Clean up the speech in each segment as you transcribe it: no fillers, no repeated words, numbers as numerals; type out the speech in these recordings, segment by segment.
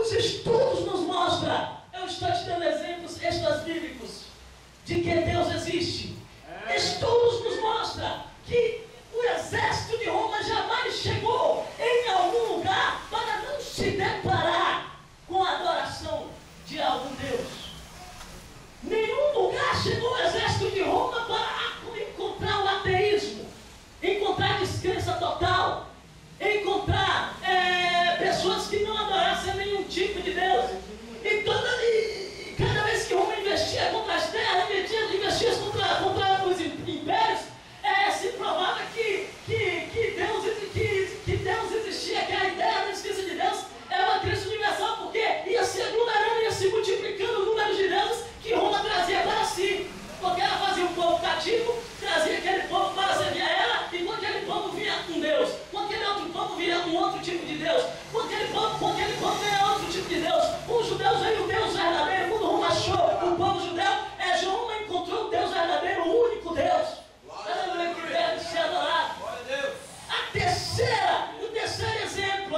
Os estudos nos mostram, eu estou te dando exemplos extras bíblicos, de que Deus existe. Estudos nos mostram que o exército de Roma jamais chegou em algum lugar para não se deparar com a adoração de algum Deus. Nenhum lugar chegou o exército de Roma para encontrar o ateísmo, encontrar descrença total, encontrar pessoas que não adorassem nenhum tipo de Deus. E cada vez que Roma investia contra as terras, investia contra os impérios, se provava que Deus existia, que a ideia da existência de Deus era uma crença universal, porque ia se aglomerando, ia se multiplicando o número de deuses que Roma trazia para si. Porque ela fazia um povo cativo, trazia aquele povo para servir a ela, e com aquele povo vinha um Deus, com aquele outro povo vinha um outro tipo de Deus, com aquele povo vinha outro tipo de Deus. Os judeus veio o Deus verdadeiro. Quando Roma achou o povo judeu, Roma encontrou o Deus verdadeiro, o único Deus. Aleluia, que deve ser adorado. O terceiro exemplo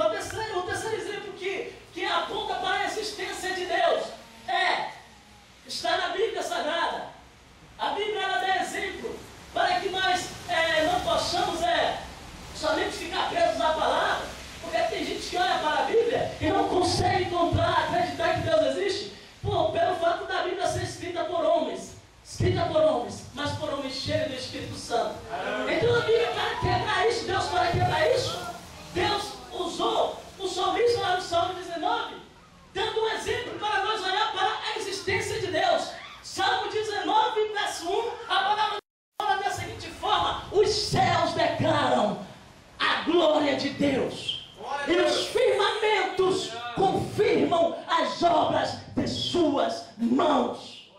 que aponta para a existência de Deus está na Bíblia Sagrada. A Bíblia ela dá exemplo para que nós não possamos somente ficar presos à palavra, porque tem gente que olha para a Bíblia e não consegue acreditar que Deus existe, pelo fato da Bíblia ser escrita por homens, mas por homens cheios do Espírito Santo. Então a Bíblia, para quebrar isso, Deus usou o salmista lá no Salmo 19, dando um exemplo para nós olhar para a existência de Deus. Salmo 19, verso 1, a palavra fala da seguinte forma: os céus declaram a glória de Deus, e os firmamentos confirmam as obras de suas mãos.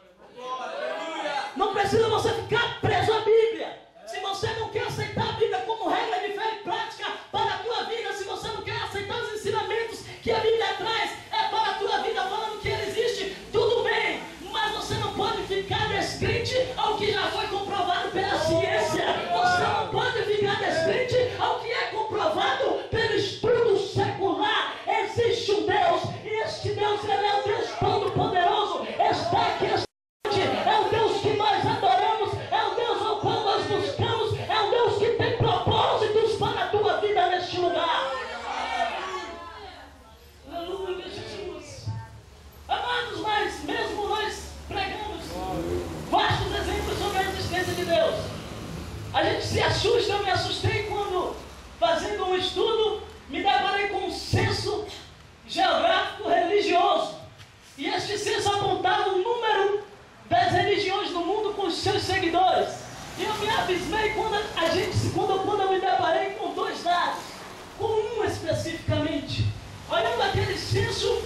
Não precisa você ficar preso à Bíblia. Se você não quer aceitar a Bíblia como regra de fé e prática para a tua vida, se você não quer aceitar os ensinamentos que a Bíblia traz para a tua vida, falando que Ele existe, tudo bem, mas você não pode ficar descrente ao que já foi comprovado pela ciência. Você não pode ficar descrente ao que é comprovado pelo estudo secular. Existe um Deus, e este Deus ele é o Deus Todo-Poderoso. Está aqui, é o Deus que nós adoramos, é o Deus ao qual nós buscamos, é o Deus que tem propósitos para a tua vida neste lugar. Aleluia, Jesus. Amados, mas mesmo nós pregamos vastos exemplos sobre a existência de Deus, a gente se assusta. Eu me assustei quando, fazendo um estudo, me deparei com um censo geográfico religioso, e este censo apontava o número das religiões do mundo com os seus seguidores. E eu me abismei quando eu me deparei com dois dados, com um especificamente. Olhando aquele censo,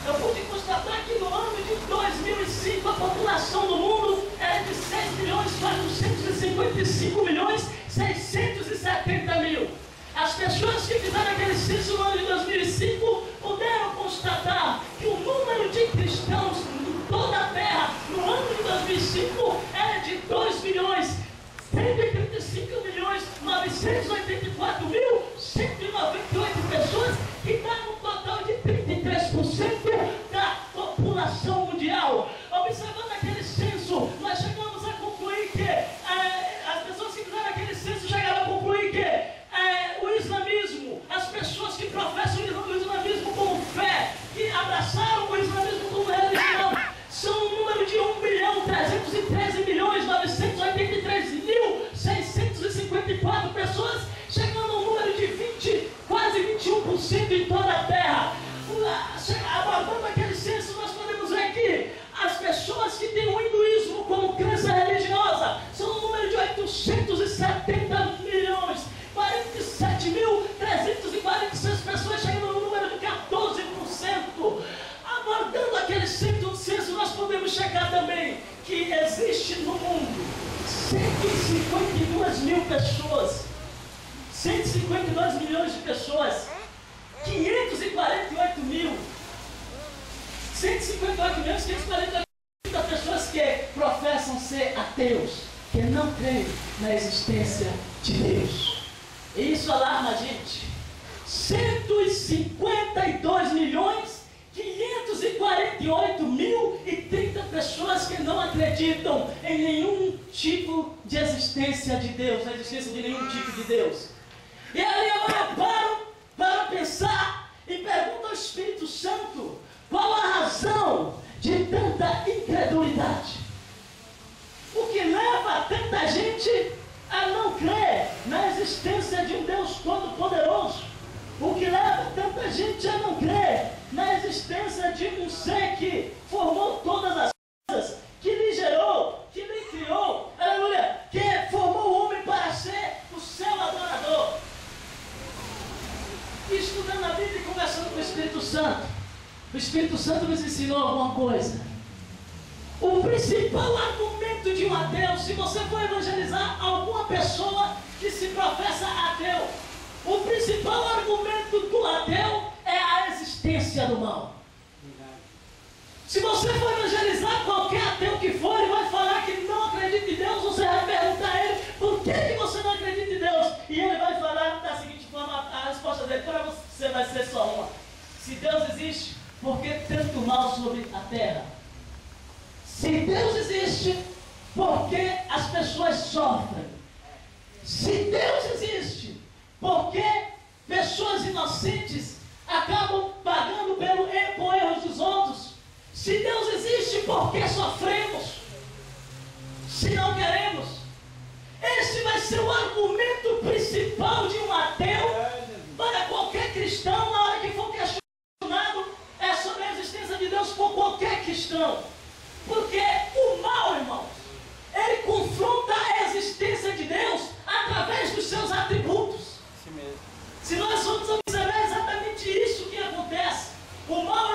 eu pude constatar que no ano de 2005 a população do mundo era de 6.455.670.000. As pessoas que fizeram aquele censo no ano de 2005 puderam constatar que o número de cristãos em toda a terra no ano de 2005 era de 2.135.984.198 pessoas, que dá um total de 33% da população mundial. Observando aquele censo, nós chegamos a concluir que as pessoas que fizeram aquele censo chegaram a concluir que o islamismo, as pessoas que professam o islamismo como fé, que abraçaram o islamismo como religião, são um número de 1.313.983.654 pessoas, chegando a um número de quase 21% em toda a terra. Abordando aquele censo, nós podemos ver que as pessoas que têm o hinduísmo como crença religiosa são um número de 870 milhões, 47.346 pessoas, chegando no número de 14%. Abordando aquele censo, nós podemos chegar também que existe no mundo 152 mil pessoas, 152 milhões de pessoas, 548 mil, 158 milhões, 548 mil pessoas que professam ser ateus, que não creem na existência de Deus. E isso alarma a gente. 152 milhões, 548 acreditam em nenhum tipo de existência de Deus, na existência de nenhum tipo de Deus. E ali agora eu paro para pensar e pergunto ao Espírito Santo, qual a razão de tanta incredulidade? O que leva tanta gente a não crer na existência de um Deus Todo-Poderoso? O que leva tanta gente a não crer na existência de um ser que formou todas as coisas, que lhe gerou, que lhe criou, aleluia, que formou o homem para ser o seu adorador? E estudando a Bíblia e conversando com o Espírito Santo nos ensinou alguma coisa. O principal argumento de um ateu, se você for evangelizar alguma pessoa que se professa ateu, o principal argumento do ateu é a existência do mal. Se você for evangelizar qualquer ateu que for, ele vai falar que não acredita em Deus, você vai perguntar a ele, por que você não acredita em Deus? E ele vai falar da seguinte forma, a resposta dele para você vai ser só uma. Se Deus existe, por que tanto mal sobre a terra? Se Deus existe, por que as pessoas sofrem? Se Deus existe, por que pessoas inocentes acabam pagando por erros dos outros? Se Deus existe, por que sofremos? Se não queremos? Esse vai ser o argumento principal de um ateu para qualquer cristão na hora que for questionado sobre a existência de Deus por qualquer cristão. Porque o mal, irmãos, ele confronta a existência de Deus através dos seus atributos. Se nós formos observar, é exatamente isso que acontece. O mal